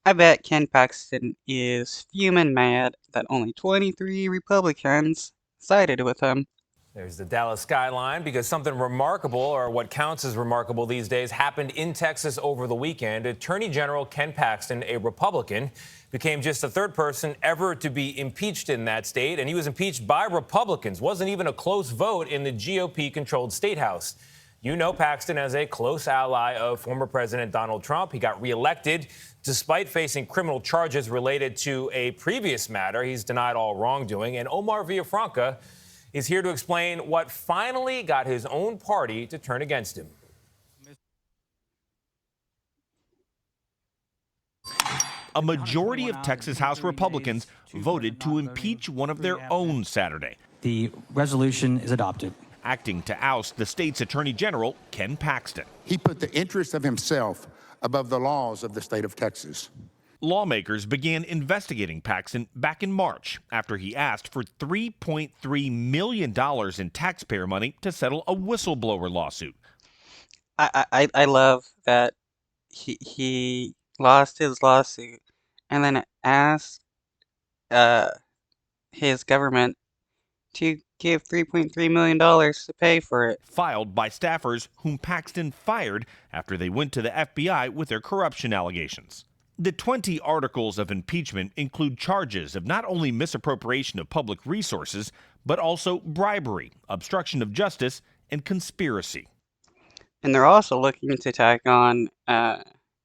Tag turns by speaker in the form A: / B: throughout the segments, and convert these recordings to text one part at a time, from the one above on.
A: I bet Ken Paxton is fuming mad that only 23 Republicans sided with him.
B: There's the Dallas skyline because something remarkable, or what counts as remarkable these days, happened in Texas over the weekend. Attorney General Ken Paxton, a Republican, became just the third person ever to be impeached in that state, and he was impeached by Republicans. Wasn't even a close vote in the GOP-controlled state house. You know Paxton as a close ally of former President Donald Trump. He got reelected despite facing criminal charges related to a previous matter. He's denied all wrongdoing, and Omar Villafranca is here to explain what finally got his own party to turn against him.
C: A majority of Texas House Republicans voted to impeach one of their own Saturday.
D: The resolution is adopted.
C: Acting to oust the state's Attorney General, Ken Paxton.
E: He put the interest of himself above the laws of the state of Texas.
C: Lawmakers began investigating Paxton back in March after he asked for $3.3 million in taxpayer money to settle a whistleblower lawsuit.
A: I love that he lost his lawsuit and then asked his government to give $3.3 million to pay for it.
C: Filed by staffers whom Paxton fired after they went to the FBI with their corruption allegations. The 20 articles of impeachment include charges of not only misappropriation of public resources, but also bribery, obstruction of justice, and conspiracy.
A: And they're also looking to tack on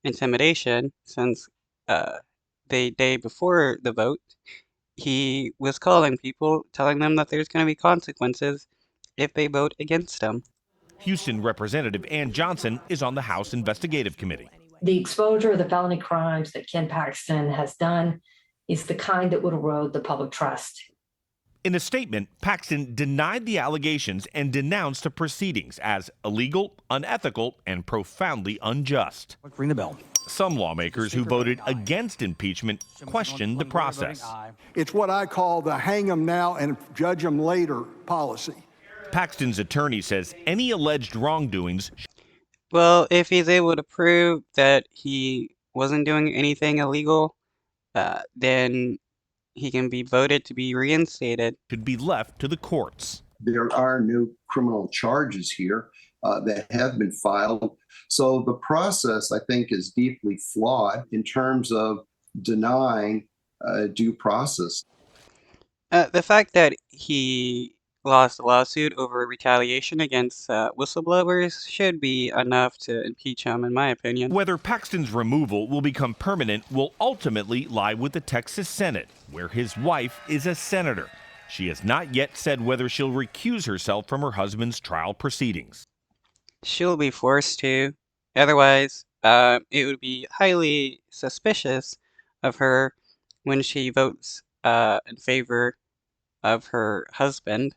A: intimidation, since the day before the vote, he was calling people, telling them that there's going to be consequences if they vote against him.
C: Houston Representative Ann Johnson is on the House Investigative Committee.
F: The exposure of the felony crimes that Ken Paxton has done is the kind that would erode the public trust.
C: In a statement, Paxton denied the allegations and denounced the proceedings as illegal, unethical, and profoundly unjust.
D: Ring the bell.
C: Some lawmakers who voted against impeachment questioned the process.
G: It's what I call the hang 'em now and judge 'em later policy.
C: Paxton's attorney says any alleged wrongdoings.
A: Well, if he's able to prove that he wasn't doing anything illegal, then he can be voted to be reinstated.
C: Should be left to the courts.
H: There are new criminal charges here that have been filed. So the process, I think, is deeply flawed in terms of denying due process.
A: The fact that he lost a lawsuit over retaliation against whistleblowers should be enough to impeach him, in my opinion.
C: Whether Paxton's removal will become permanent will ultimately lie with the Texas Senate, where his wife is a senator. She has not yet said whether she'll recuse herself from her husband's trial proceedings.
A: She'll be forced to. Otherwise, it would be highly suspicious of her when she votes in favor of her husband.